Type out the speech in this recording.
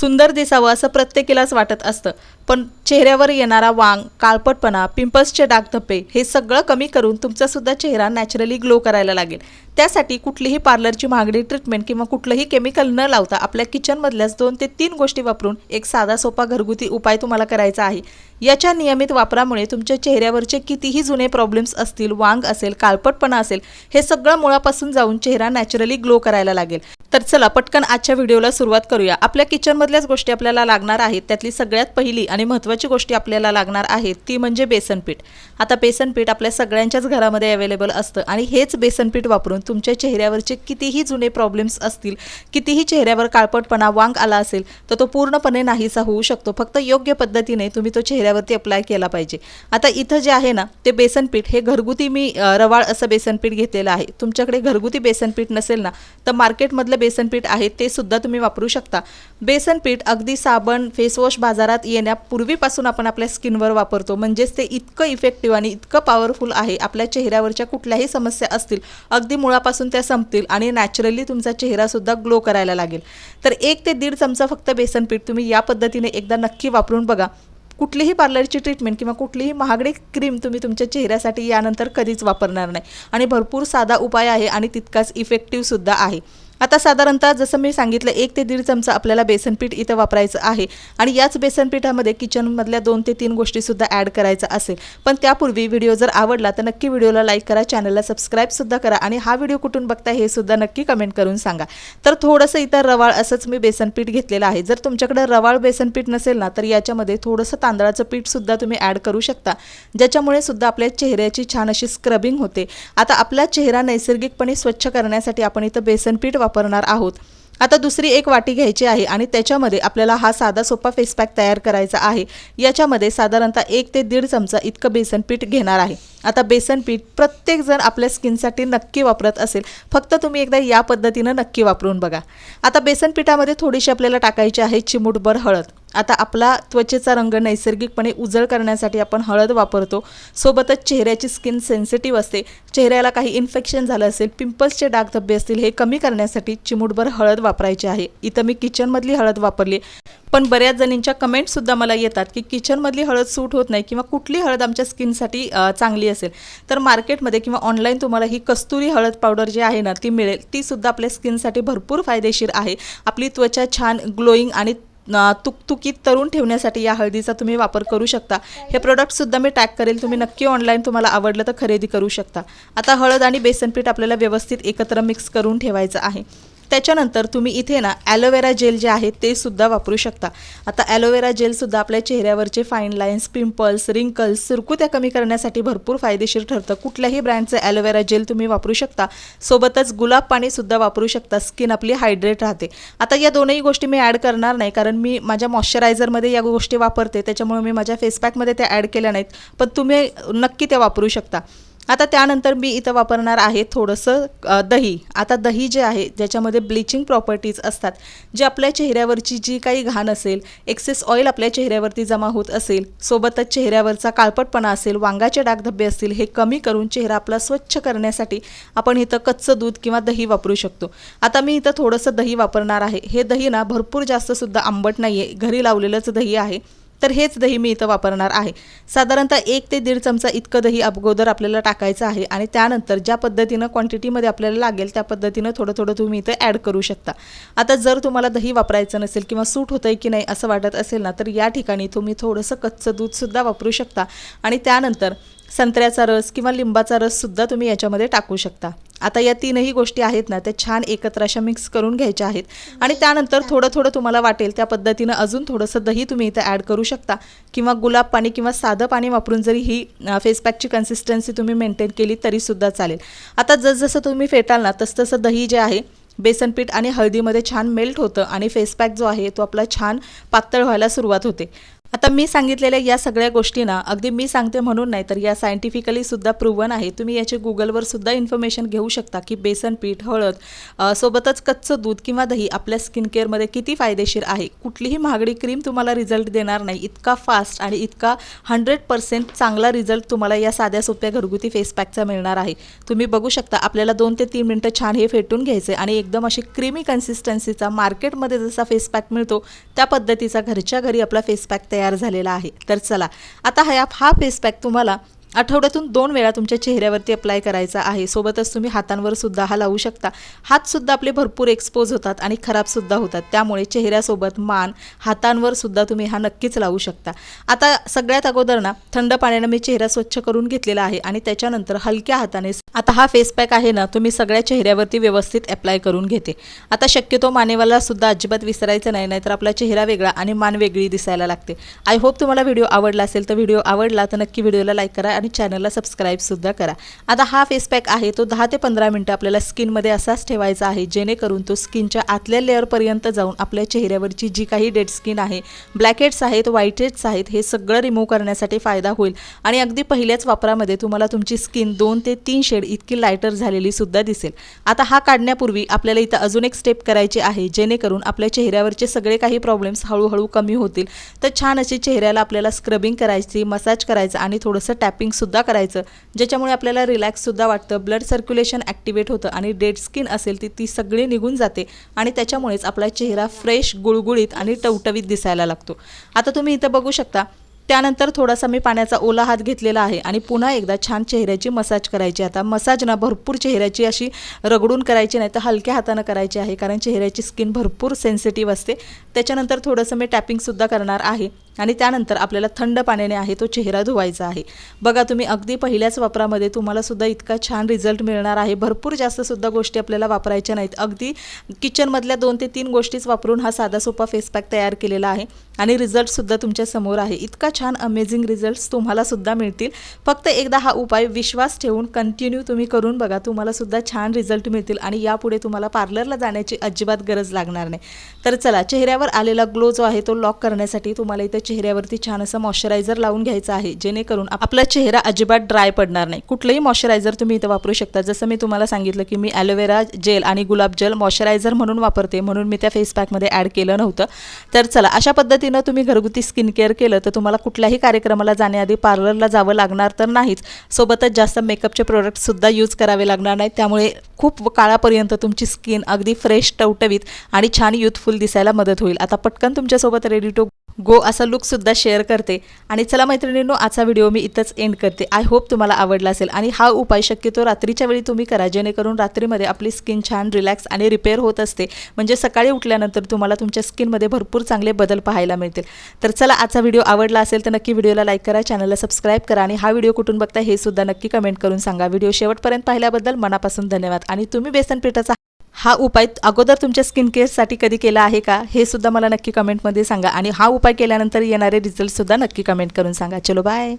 सुंदर दिसावं असं प्रत्येकीलाच वाटत असतं, पण चेहऱ्यावर येणारा वांग, काळपटपणा, पिंपल्सचे डाग धब्बे हे सगळं कमी करून तुमचासुद्धा चेहरा नॅचरली ग्लो करायला लागेल। त्यासाठी कुठलीही पार्लरची महागडी ट्रीटमेंट किंवा कुठलंही केमिकल न लावता आपल्या किचनमधल्याच 2 ते 3 गोष्टी वापरून एक साधा सोपा घरगुती उपाय तुम्हाला करायचा आहे। याच्या नियमित वापरामुळे तुमच्या चेहऱ्यावरचे कितीही जुने प्रॉब्लेम्स असतील, वांग असेल, काळपटपणा असेल, हे सगळं मुळापासून जाऊन चेहरा नॅचरली ग्लो करायला लागेल। तर चला पटकन आजच्या व्हिडिओला सुरुवात करूया। आपल्या किचनमधल्याच गोष्टी आपल्याला लागणार आहेत। त्यातली सगळ्यात पहिली आणि महत्त्वाची गोष्ट आपल्याला लागणार आहे ती म्हणजे बेसन पीठ। आता बेसन पीठ आपल्या सगळ्यांच्याच घरामध्ये अवेलेबल असतं आणि हेच बेसन पीठ वापरून तुमच्या चेहऱ्यावरचे कितीही जुने प्रॉब्लेम्स असतील, कितीही चेहऱ्यावर काळपटपणा, वांग आला असेल, तर तो पूर्णपणे नाहीसा होऊ शकतो। फक्त योग्य पद्धतीने तुम्ही तो चेहऱ्यावरती अप्लाय केला पाहिजे। आता इथं जे आहे ना ते बेसन पीठ हे घरगुती मी रवाळ असं बेसन पीठ घेतलेलं आहे। तुमच्याकडे घरगुती बेसन पीठ नसेल ना तर मार्केटमधलं बेसन पीठ आहे ते सुद्धा तुम्ही वापरू शकता। बेसन पीठ अगदी साबण, फेस वॉश बाजारात येण्यापूर्वीपासून आपण आपल्या स्किनवर वापरतो, म्हणजेच ते इतकं इफेक्टिव्ह आणि इतकं पॉवरफुल आहे। आपल्या चेहऱ्यावरच्या कुठल्याही समस्या असतील अगदी मुळापासून त्या संपतील आणि नॅचरली तुमचा चेहरा सुद्धा ग्लो करायला लागेल। तर 1 ते 1.5 चमचा फक्त बेसन पीठ तुम्ही या पद्धतीने एकदा नक्की वापरून बघा। कुठलीही पार्लरची ट्रीटमेंट किंवा कुठलीही महागडी क्रीम तुम्ही तुमच्या चेहऱ्यासाठी यानंतर कधीच वापरणार नाही आणि भरपूर साधा उपाय आहे आणि तितकाच इफेक्टिव्ह सुद्धा आहे। आता साधारणतः जसं मी सांगितलं 1 ते 1.5 चमचा आपल्याला बेसन पीठ इथं वापरायचं आहे आणि याच बेसन पीठामध्ये किचनमधल्या 2 ते 3 गोष्टी सुद्धा ॲड करायचं असेल। पण त्यापूर्वी व्हिडिओ जर आवडला तर नक्की व्हिडिओला लाईक करा, चॅनलला सबस्क्राईब सुद्धा करा आणि हा व्हिडिओ कुठून बघताय हे सुद्धा नक्की कमेंट करून सांगा। तर थोडंसं इथं रवाळ असंच मी बेसन पीठ घेतलेलं आहे। जर तुमच्याकडे रवाळ बेसन पीठ नसेल ना तर याच्यामध्ये थोडंसं तांदळाचं पीठ सुद्धा तुम्ही ॲड करू शकता, ज्याच्यामुळे सुद्धा आपल्या चेहऱ्याची छान अशी स्क्रबिंग होते। आता आपला चेहरा नैसर्गिकपणे स्वच्छ करण्यासाठी आपण इथं बेसन पीठ वापरणार आहोत। आता दुसरी एक वाटी घ्यायची आहे आणि त्याच्यामध्ये आपल्याला हा साधा सोपा फेस पॅक तयार करायचा आहे। याच्यामध्ये साधारणतः 1 ते 1.5 चमचा इतकं बेसन पीठ घेणार आहे। आता बेसन पीठ प्रत्येक जण आपल्या स्किनसाठी नक्की वापरत असेल, फक्त तुम्ही एकदा या पद्धतीनं नक्की वापरून बघा। आता बेसन पीठामध्ये थोडीशी आपल्याला टाकायची आहे चिमूटभर हळद। आता आपला त्वचेचा रंग नैसर्गिकपणे उजळ करण्यासाठी आपण हळद वापरतो, सोबतच चेहऱ्याची स्किन सेन्सिटिव्ह असते, चेहऱ्याला काही इन्फेक्शन झालं असेल, पिंपल्सचे डाग धब्बे असतील, हे कमी करण्यासाठी चिमूटभर हळद वापरायची आहे। इथं मी किचनमधली हळद वापरली, पण बऱ्याच जणींच्या कमेंटसुद्धा मला येतात की किचनमधली हळद सूट होत नाही किंवा कुठली हळद आमच्या स्किनसाठी चांगली असेल। तर मार्केटमध्ये किंवा ऑनलाईन तुम्हाला ही कस्तुरी हळद पावडर जी आहे ना ती मिळेल, ती सुद्धा आपल्या स्किनसाठी भरपूर फायदेशीर आहे। आपली त्वचा छान ग्लोईंग आणि तुकतुकीत तरुण ठेवण्यासाठी या हळदीचा तुम्ही वापर करू शकता। हे प्रोडक्ट सुद्धा मी टॅग करेल, तुम्ही नक्की ऑनलाईन तुम्हाला आवडलं तर खरेदी करू शकता। आता हळद आणि बेसन पीठ आपल्याला व्यवस्थित एकत्र मिक्स करून ठेवायचं आहे। त्याच्यानंतर तुम्ही इथे ना ॲलोवेरा जेल जे आहे ते सुद्धा वापरू शकता। आता ॲलोवेरा जेल सुद्धा आपल्या चेहऱ्यावरचे फाईन लाईन्स, पिंपल्स, रिंकल्स, सुरकुत्या कमी करण्यासाठी भरपूर फायदेशीर ठरतं। कुठल्याही ब्रँडचं ॲलोवेरा जेल तुम्ही वापरू शकता, सोबतच गुलाब पाणी सुद्धा वापरू शकता, स्किन आपली हायड्रेट राहते। आता या दोनही गोष्टी मी ॲड करणार नाही, कारण मी माझ्या मॉइश्चरायझरमध्ये या गोष्टी वापरते, त्याच्यामुळे मी माझ्या फेस पॅकमध्ये त्या ॲड केल्या नाहीत, पण तुम्ही नक्की त्या वापरू शकता। आता त्यानंतर मी इथं वापरणार आहे थोडंसं दही। आता दही जे आहे ज्याच्यामध्ये ब्लिचिंग प्रॉपर्टीज असतात, जे आपल्या चेहऱ्यावरची जी काही घाण असेल, एक्सेस ऑइल आपल्या चेहऱ्यावरती जमा होत असेल, सोबतच चेहऱ्यावरचा काळपटपणा असेल, वांगाचे डाग धब्बे असतील, हे कमी करून चेहरा आपला स्वच्छ करण्यासाठी आपण इथं कच्चं दूध किंवा दही वापरू शकतो। आता मी इथं थोडंसं दही वापरणार आहे। हे दही ना भरपूर जास्त सुद्धा आंबट नाही आहे, घरी लावलेलंच दही आहे, तर हेच दही मी इथं वापरणार आहे। साधारणतः 1 ते 1.5 चमचा इतकं दही अगोदर आपल्याला टाकायचं आहे आणि त्यानंतर ज्या पद्धतीनं क्वांटिटीमध्ये आपल्याला लागेल त्या पद्धतीनं थोडं थोडं तुम्ही इथं ॲड करू शकता। आता जर तुम्हाला दही वापरायचं नसेल किंवा सूट होतंय की नाही असं वाटत असेल ना तर या ठिकाणी तुम्ही थोडंसं कच्चं दूधसुद्धा वापरू शकता आणि त्यानंतर संत्र्याचा रस किंवा लिंबाचा रससुद्धा तुम्ही याच्यामध्ये टाकू शकता। आता या तीनही गोष्टी आहेत ना त्या छान एकत्र अशा मिक्स करून घ्यायच्या आहेत आणि त्यानंतर थोडं थोडं तुम्हाला वाटेल त्या पद्धतीनं अजून थोडंसं दही तुम्ही इथं ॲड करू शकता किंवा गुलाब पाणी किंवा साधं पाणी वापरून जरी ही फेस पॅकची कन्सिस्टन्सी तुम्ही मेंटेन केली तरीसुद्धा चालेल। आता जसजसं तुम्ही फेटाल ना तसतसं दही जे आहे बेसन पीठ आणि हळदीमध्ये छान मेल्ट होतं आणि फेस पॅक जो आहे तो आपला छान पातळ व्हायला सुरुवात होते। आता मी सांगितलेल्या या सगळ्या गोष्टी ना अगदी मी सांगते म्हणून नाही तर या सायंटिफिकली सुद्धा प्रूव्हन आहे. तुम्ही याची गुगलवर सुद्धा इन्फॉर्मेशन घेऊ शकता की बेसन पीठ, हळद सोबतच कच्चं दूध किंवा दही आपल्या स्किन केअरमध्ये किती फायदेशीर आहे. कुठलीही महागडी क्रीम तुम्हाला रिझल्ट देणार नाही. इतका फास्ट आणि इतका 100% चांगला रिझल्ट तुम्हाला या साध्या सोप्या घरगुती फेस पॅकचा मिळणार आहे. तुम्ही बघू शकता आपल्याला 2 ते 3 मिनिटं छान हे फेटून घ्यायचे आणि एकदम अशी क्रीमी कन्सिस्टन्सीचा मार्केटमध्ये जसा फेस पॅक मिळतो त्या पद्धतीचा घरच्या घरी आपला फेस पॅक तयार झालेला आहे. तर चला आता हा फेस पॅक तुम्हाला आठवड्यातून 2 वेळा तुमच्या चेहऱ्यावरती अप्लाय करायचा आहे. सोबतच तुम्ही हातांवर सुद्धा हा लावू शकता. हात सुद्धा आपले भरपूर एक्सपोज होतात आणि खराब सुद्धा होतात. त्यामुळे चेहऱ्यासोबत मान, हातांवर सुद्धा तुम्ही हा नक्कीच लावू शकता. आता सगळ्यात अगोदर ना थंड पाण्याने मी चेहरा स्वच्छ करून घेतलेला आहे आणि त्याच्यानंतर हलक्या हाताने आता हा फेस पॅक आहे ना तुम्ही सगळ्या चेहऱ्यावरती व्यवस्थित अप्लाय करून घेते. आता शक्यतो मानेवाला सुद्धा अजिबात विसरायचं नाही, नाहीतर आपला चेहरा वेगळा आणि मान वेगळी दिसायला लागते. आय होप तुम्हाला व्हिडिओ आवडला असेल तर व्हिडिओ आवडला तर नक्की व्हिडिओला लाईक करा आणि चॅनलला सबस्क्राईबसुद्धा करा. आता हा फेस पॅक आहे तो 10 ते 15 मिनटं आपल्याला स्किनमध्ये असाच ठेवायचा आहे जेणेकरून तो स्किनच्या आतल्या लेअरपर्यंत जाऊन आपल्या चेहऱ्यावरची जी काही डेड स्किन आहे, ब्लॅकहेड्स आहेत, व्हाईटहेड्स आहेत, हे सगळं रिमूव्ह करण्यासाठी फायदा होईल आणि अगदी पहिल्याच वापरामध्ये तुम्हाला तुमची स्किन 2 ते 3 शेड इतकी लायटर झालेली सुद्धा दिसेल. आता हा काढण्यापूर्वी आपल्याला इथं अजून एक स्टेप करायची आहे जेणेकरून आपल्या चेहऱ्यावरचे सगळे काही प्रॉब्लेम्स हळूहळू कमी होतील. तर छान अशी चेहऱ्याला आपल्याला स्क्रबिंग करायची, मसाज करायचं आणि थोडंसं टॅपिंग सुद्धा करायचं ज्याच्यामुळे आपल्याला रिलॅक्स सुद्धा वाटतं, ब्लड सर्क्युलेशन ॲक्टिवेट होतं आणि डेड स्किन असेल ती सगळी निघून जाते आणि त्याच्यामुळेच आपला चेहरा फ्रेश, गुळगुळीत आणि टवटवीत दिसायला लागतो. आता तुम्ही इथं बघू शकता. त्यानंतर थोडासा मी पाण्याचा ओला हात घेतलेला आहे आणि पुन्हा एकदा छान चेहऱ्याची मसाज करायची. आता मसाज ना भरपूर चेहऱ्याची अशी रगडून करायची नाही तर हलक्या हातानं करायची आहे कारण चेहऱ्याची स्किन भरपूर सेन्सिटिव्ह असते. त्याच्यानंतर थोडंसं मी टॅपिंगसुद्धा करणार आहे आणि त्यानंतर आपल्याला थंड पाण्याने आहे तो चेहरा धुवायचा आहे. बघा तुम्ही अगदी पहिल्याच वापरामध्ये तुम्हाला सुद्धा इतका छान रिझल्ट मिळणार आहे. भरपूर जास्त सुद्धा गोष्टी आपल्याला वापरायच्या नाहीत. अगदी किचनमधल्या 2 ते 3 गोष्टीच वापरून हा साधा सोपा फेस पॅक तयार केलेला आहे आणि रिझल्टसुद्धा तुमच्या समोर आहे. इतका छान अमेझिंग रिझल्ट्स तुम्हाला सुद्धा मिळतील. फक्त एकदा हा उपाय विश्वास ठेवून कंटिन्यू तुम्ही करून बघा, तुम्हाला सुद्धा छान रिझल्ट मिळतील आणि यापुढे तुम्हाला पार्लरला जाण्याची अजिबात गरज लागणार नाही. तर चला चेहऱ्यावर आलेला ग्लो जो आहे तो लॉक करण्यासाठी तुम्हाला इथं चेहऱ्यावरती छान असं मॉइश्चरायझर लावून घ्यायचं आहे जेणेकरून आपला चेहरा अजिबात ड्राय पडणार नाही. कुठलंही मॉइश्चरायझर तुम्ही इथं वापरू शकता. जसं मी तुम्हाला सांगितलं की मी ॲलोवेरा जेल आणि गुलाब जेल मॉइश्चरायझर म्हणून वापरते म्हणून मी त्या फेस पॅकमध्ये ॲड केलं नव्हतं. तर चला अशा पद्धतीनं तुम्ही घरगुती स्किन केअर केलं तर तुम्हाला कुठल्याही कार्यक्रमाला जाण्याआधी पार्लरला जावं लागणार तर नाहीच. सोबतच जास्त मेकअपचे प्रोडक्टसुद्धा यूज करावे लागणार नाहीत. त्यामुळे खूप काळापर्यंत तुमची स्किन अगदी फ्रेश, टवटवीत आणि छान युथफुल दिसायला मदत होईल. आता पटकन तुमच्यासोबत रेडी टू गो असा लुकसुद्धा शेअर करते आणि चला मैत्रिणींनो आजचा व्हिडिओ मी इथंच एंड करते. आय होप तुम्हाला आवडला असेल आणि हा उपाय शक्यतो रात्रीच्या वेळी तुम्ही करा जेणेकरून रात्रीमध्ये आपली स्किन छान रिलॅक्स आणि रिपेअर होत असते. म्हणजे सकाळी उठल्यानंतर तुम्हाला तुमच्या स्किनमध्ये भरपूर चांगले बदल पाहायला मिळतील. तर चला आजचा व्हिडिओ आवडला असेल तर नक्की व्हिडिओला लाईक करा, चॅनलला सबस्क्राईब करा आणि हा व्हिडिओ कुठून बघता हे सुद्धा नक्की कमेंट करून सांगा. व्हिडिओ शेवटपर्यंत पाहिल्याबद्दल मनापासून धन्यवाद. आणि तुम्ही बेसन पिठाचा हा उपाय अगोदर तुमच्या स्किन केअरसाठी कधी केला आहे का हे सुद्धा मला नक्की कमेंटमध्ये सांगा आणि हा उपाय केल्यानंतर येणारे रिझल्टसुद्धा नक्की कमेंट करून सांगा. चलो बाय.